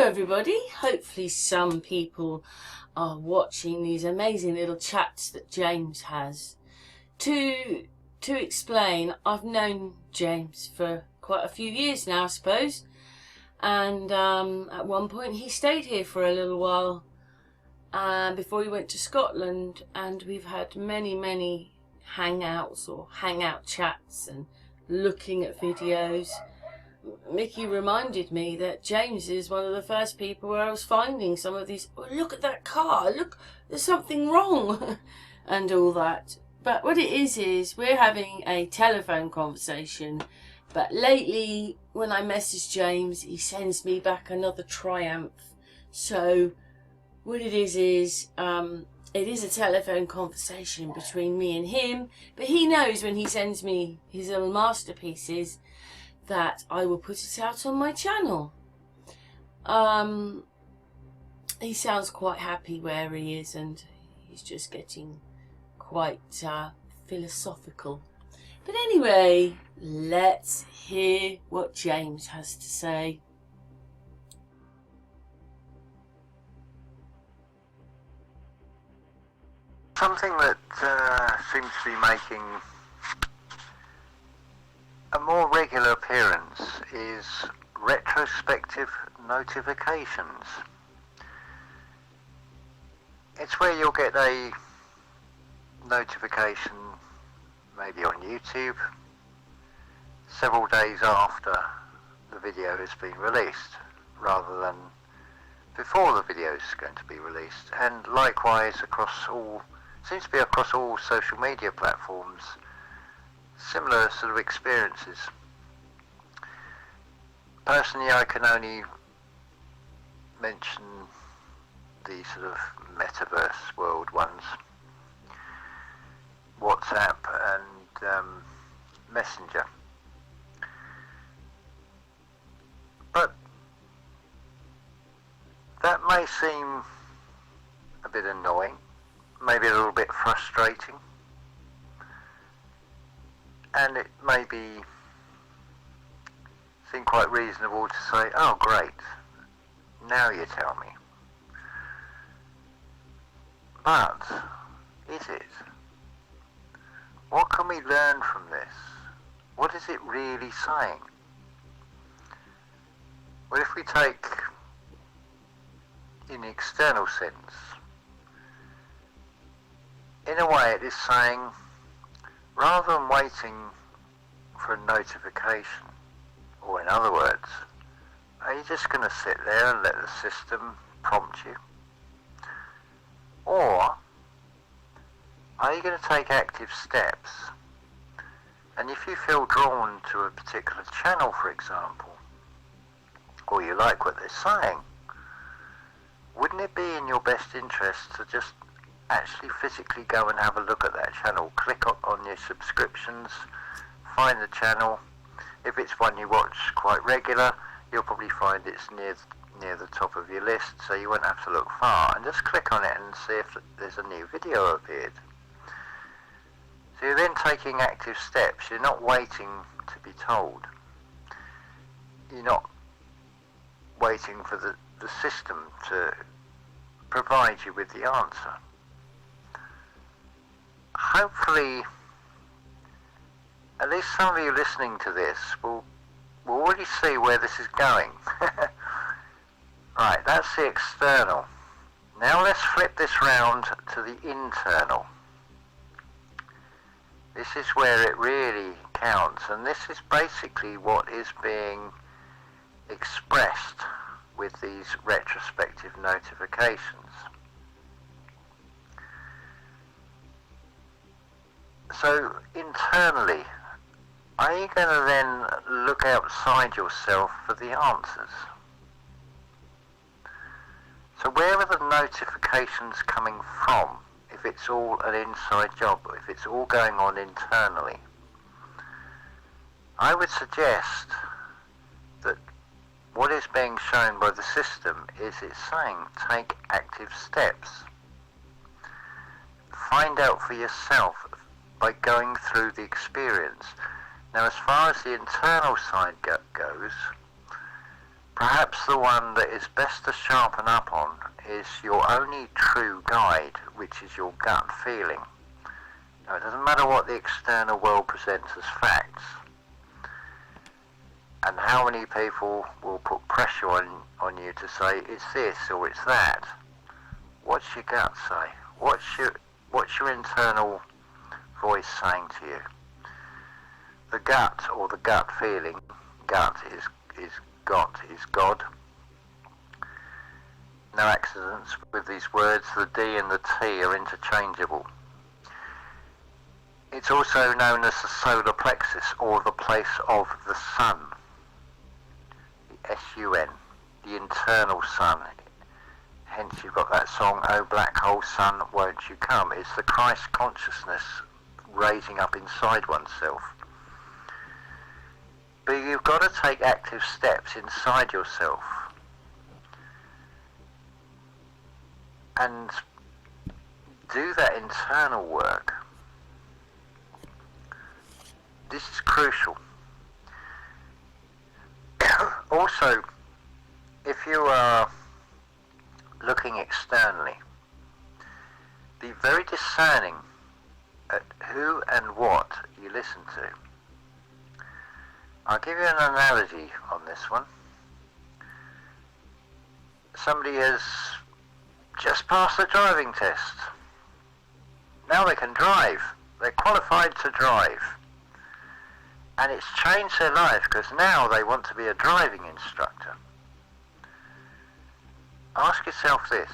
Hello everybody, hopefully some people are watching these amazing little chats that James has. To explain, I've known James for quite a few years now, I suppose, and at one point he stayed here for a little while before he went to Scotland, and we've had many hangouts or hangout chats and looking at videos. Mickey reminded me that James is one of the first people where I was finding some of these, oh, look at that car, look, there's something wrong, and all that. But what it is we're having a telephone conversation, but lately when I message James, he sends me back another triumph. So what it is it is a telephone conversation between me and him, but he knows when he sends me his little masterpieces that I will put it out on my channel. He sounds quite happy where he is, and he's just getting quite philosophical. But anyway, let's hear what James has to say. Something that seems to be making a more regular appearance is retrospective notifications. It's where you'll get a notification, maybe on YouTube, several days after the video has been released, rather than before the video is going to be released. And likewise seems to be across all social media platforms, similar sort of experiences. Personally, I can only mention the sort of metaverse world ones, WhatsApp and Messenger. But that may seem a bit annoying, maybe a little bit frustrating, and it may seem quite reasonable to say, oh great, now you tell me. But is it? What can we learn from this? What is it really saying? Well, if we take in the external sense, in a way it is saying, rather than waiting for a notification, or in other words, are you just going to sit there and let the system prompt you? Or are you going to take active steps? And if you feel drawn to a particular channel, for example, or you like what they're saying, wouldn't it be in your best interest to just actually physically go and have a look at that channel? Click on your subscriptions, find the channel. If it's one you watch quite regular, you'll probably find it's near the top of your list, so you won't have to look far, and just click on it and see if there's a new video appeared. So you're then taking active steps. You're not waiting to be told. You're not waiting for the system to provide you with the answer. Hopefully, at least some of you listening to this will already see where this is going. Right, that's the external. Now let's flip this round to the internal. This is where it really counts, and this is basically what is being expressed with these retrospective notifications. So internally, are you going to then look outside yourself for the answers? So where are the notifications coming from, if it's all an inside job, if it's all going on internally? I would suggest that what is being shown by the system is it's saying, take active steps. Find out for yourself by going through the experience. Now, as far as the internal side goes, Perhaps the one that is best to sharpen up on is your only true guide, which is your gut feeling. Now, it doesn't matter what the external world presents as facts, and how many people will put pressure on you to say it's this or it's that. What's your gut say? What's your internal voice saying to you? The gut, or the gut feeling, gut is God. No accidents with these words. The D and the T are interchangeable. It's also known as the solar plexus, or the place of the sun. The S-U-N, the internal sun. Hence you've got that song, "Oh Black Hole Sun, Won't You Come?" It's the Christ consciousness raising up inside oneself. But you've got to take active steps inside yourself and do that internal work. This is crucial. Also, if you are looking externally, be very discerning at who and what you listen to. I'll give you an analogy on this one. Somebody has just passed the driving test. Now they can drive. They're qualified to drive. And it's changed their life because now they want to be a driving instructor. Ask yourself this: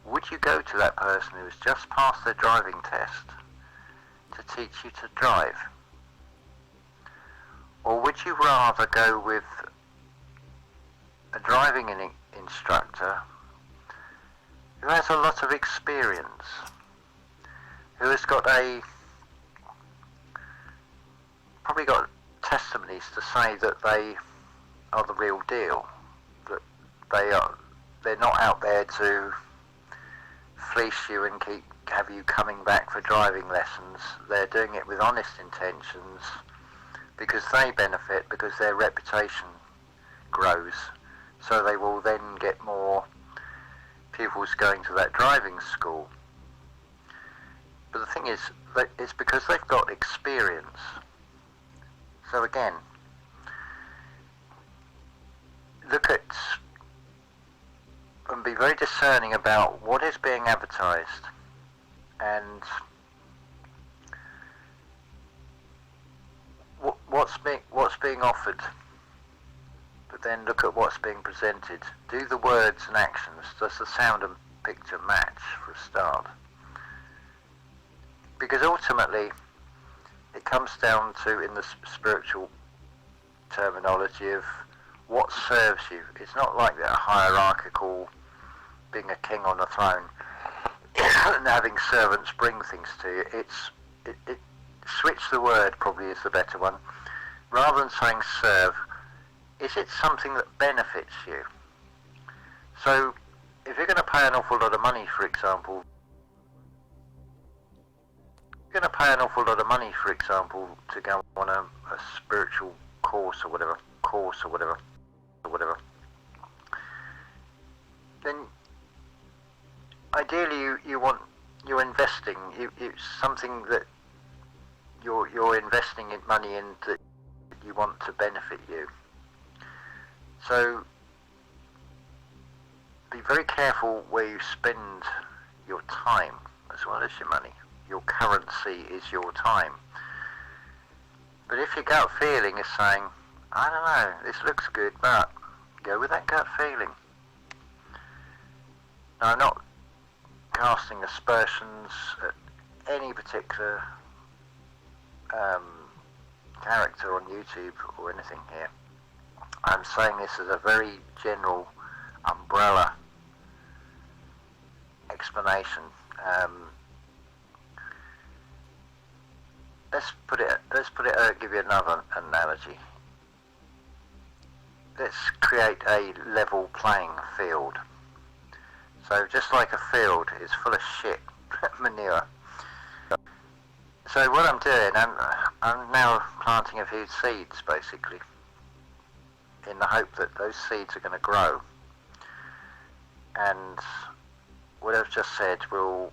would you go to that person who has just passed their driving test to teach you to drive? Or would you rather go with a driving instructor who has a lot of experience, who has got probably got testimonies to say that they are the real deal, that they're not out there to fleece you and have you coming back for driving lessons. They're doing it with honest intentions because they benefit, because their reputation grows, so they will then get more pupils going to that driving school. But the thing is that it's because they've got experience. So again, look at and be very discerning about what is being advertised and what's being offered. But then look at what's being presented. Do the words and actions, does the sound and picture match for a start? Because ultimately it comes down to, in the spiritual terminology, of what serves you. It's not like that hierarchical, being a king on a throne and having servants bring things to you. Switch the word probably is the better one. Rather than saying serve, is it something that benefits you? So if you're going to pay an awful lot of money, for example, to go on a spiritual course or whatever, then ideally you're investing. It's something that you're investing in money in that you want to benefit you. So be very careful where you spend your time as well as your money. Your currency is your time. But if your gut feeling is saying, I don't know, this looks good, but go with that gut feeling. Now, I'm not casting aspersions at any particular character on YouTube or anything here. I'm saying this as a very general umbrella explanation. Let's put it. Give you another analogy. Let's create a level playing field. So just like a field is full of shit, manure. So what I'm doing, I'm now planting a few seeds, basically. in the hope that those seeds are going to grow, and what I've just said will,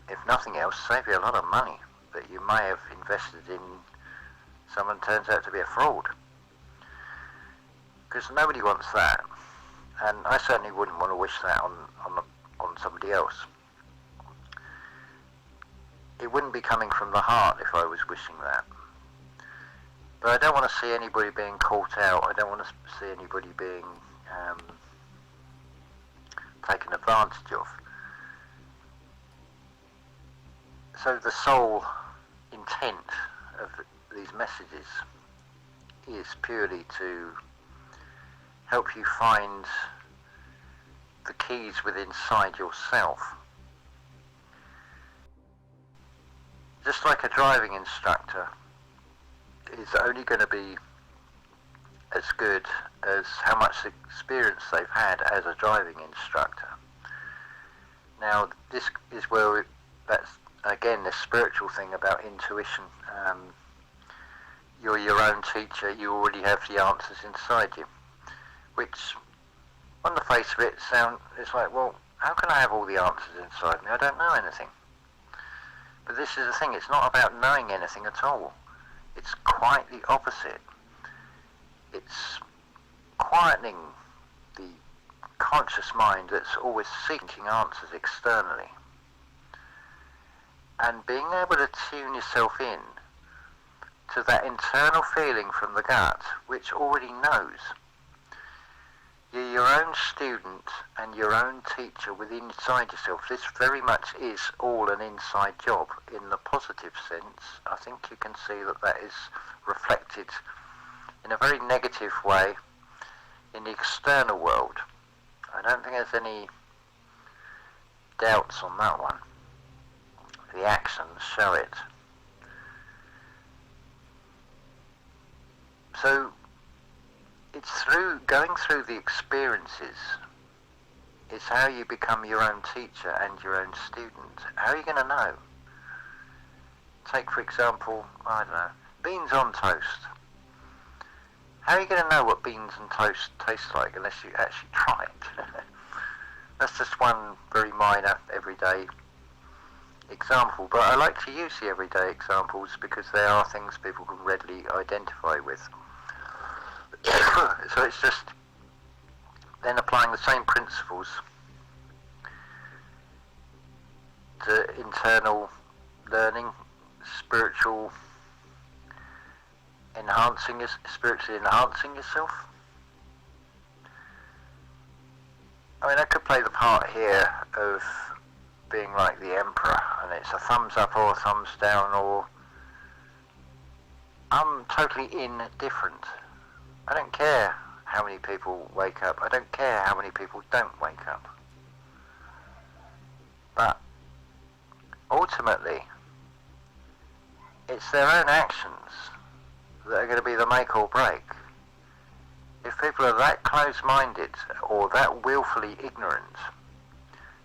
if nothing else, save you a lot of money that you may have invested in someone turns out to be a fraud. Because nobody wants that, and I certainly wouldn't want to wish that on somebody else. It wouldn't be coming from the heart if I was wishing that. But I don't want to see anybody being caught out. I don't want to see anybody being taken advantage of. So the sole intent of these messages is purely to help you find the keys within inside yourself. Just like a driving instructor is only going to be as good as how much experience they've had as a driving instructor. Now, this is where that's again this spiritual thing about intuition. You're your own teacher. You already have the answers inside you, which, on the face of it, it's like, well, how can I have all the answers inside me? I don't know anything. But this is the thing. It's not about knowing anything at all. It's quite the opposite. It's quietening the conscious mind that's always seeking answers externally, and being able to tune yourself in to that internal feeling from the gut which already knows. You're your own student and your own teacher within inside yourself. This very much is all an inside job in the positive sense. I think you can see that is reflected in a very negative way in the external world. I don't think there's any doubts on that one. The actions show it. So it's through going through the experiences is how you become your own teacher and your own student. How are you going to know? Take, for example, I don't know, beans on toast. How are you going to know what beans and toast taste like unless you actually try it? That's just one very minor, everyday example. But I like to use the everyday examples because they are things people can readily identify with. So it's just then applying the same principles to internal learning, spiritually enhancing yourself. I mean, I could play the part here of being like the emperor, and it's a thumbs up or a thumbs down, or I'm totally indifferent. I don't care how many people wake up. I don't care how many people don't wake up. But ultimately, it's their own actions that are going to be the make or break. If people are that close-minded or that willfully ignorant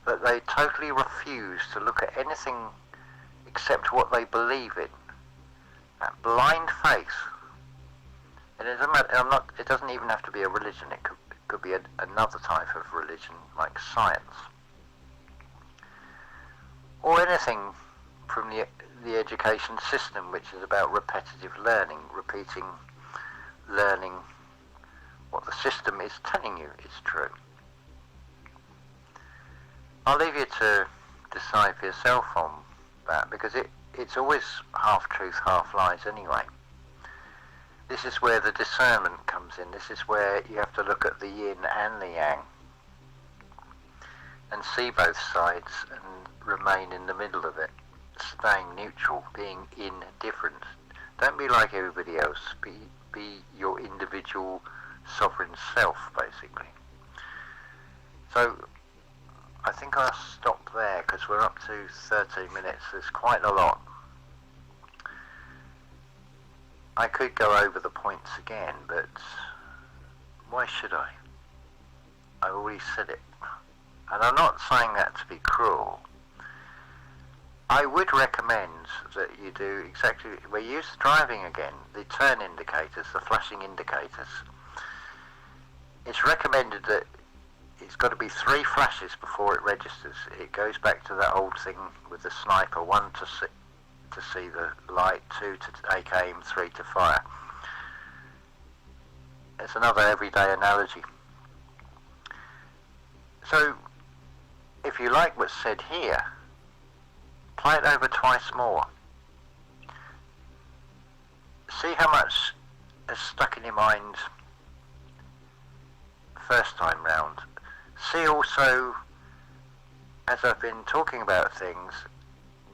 that they totally refuse to look at anything except what they believe in, that blind faith. And it doesn't matter, it doesn't even have to be a religion. It could be another type of religion, like science, or anything from the education system, which is about repetitive learning, learning what the system is telling you is true. I'll leave you to decide for yourself on that, because it's always half truth, half lies anyway. This is where the discernment comes in. This is where you have to look at the yin and the yang and see both sides and remain in the middle of it, staying neutral, being indifferent. Don't be like everybody else. Be your individual sovereign self, basically. So I think I'll stop there because we're up to 13 minutes. There's quite a lot. I could go over the points again, but why should I? I've already said it. And I'm not saying that to be cruel. I would recommend that you do exactly, we use the driving again, the turn indicators, the flashing indicators. It's recommended that it's got to be 3 flashes before it registers. It goes back to that old thing with the sniper, 1 to see the light, 2 to take aim, 3 to fire. It's another everyday analogy. So, if you like what's said here, play it over twice more. See how much is stuck in your mind first time round. See also, as I've been talking about things,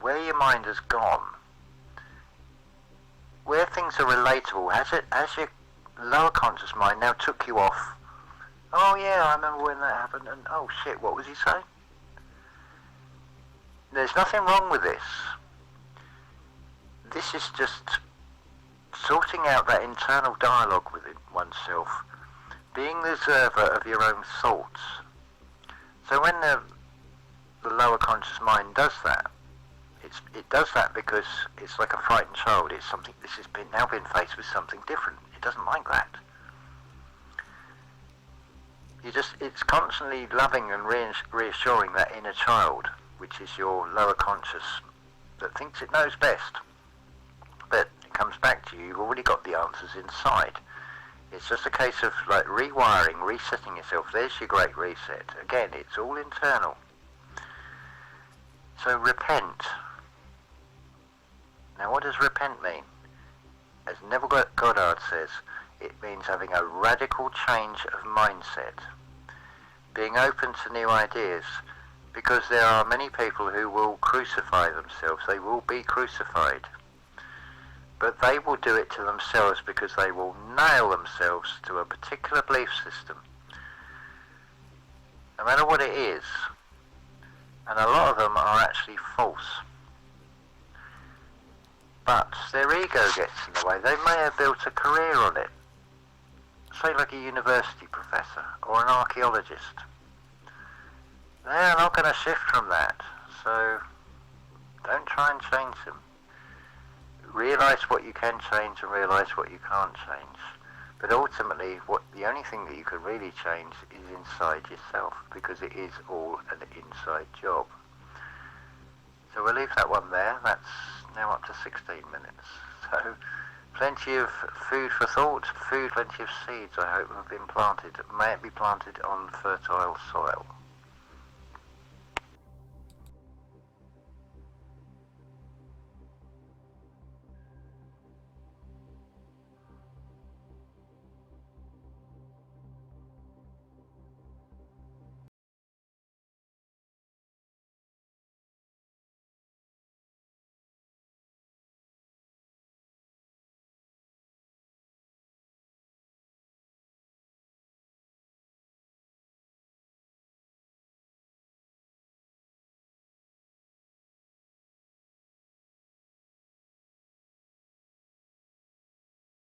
where your mind has gone. Where things are relatable. Has your lower conscious mind now took you off? Oh yeah, I remember when that happened, and oh shit, what was he saying? There's nothing wrong with this. This is just sorting out that internal dialogue within oneself, being the observer of your own thoughts. So when the lower conscious mind does that, it does that because it's like a frightened child. It's something. This has now been faced with something different. It doesn't like that. It's constantly loving and reassuring that inner child, which is your lower conscious, that thinks it knows best. But it comes back to you. You've already got the answers inside. It's just a case of like rewiring, resetting yourself. There's your great reset. Again, it's all internal. So repent. Now what does repent mean? As Neville Goddard says, it means having a radical change of mindset. Being open to new ideas, because there are many people who will crucify themselves. They will be crucified. But they will do it to themselves because they will nail themselves to a particular belief system. No matter what it is. And a lot of them are actually false. But their ego gets in the way. They may have built a career on it. Say like a university professor or an archaeologist. They're not going to shift from that. So don't try and change them. Realise what you can change and realise what you can't change. But ultimately, the only thing that you can really change is inside yourself, because it is all an inside job. So we'll leave that one there. That's now up to 16 minutes. So plenty of food for thought, plenty of seeds I hope have been planted. May it be planted on fertile soil.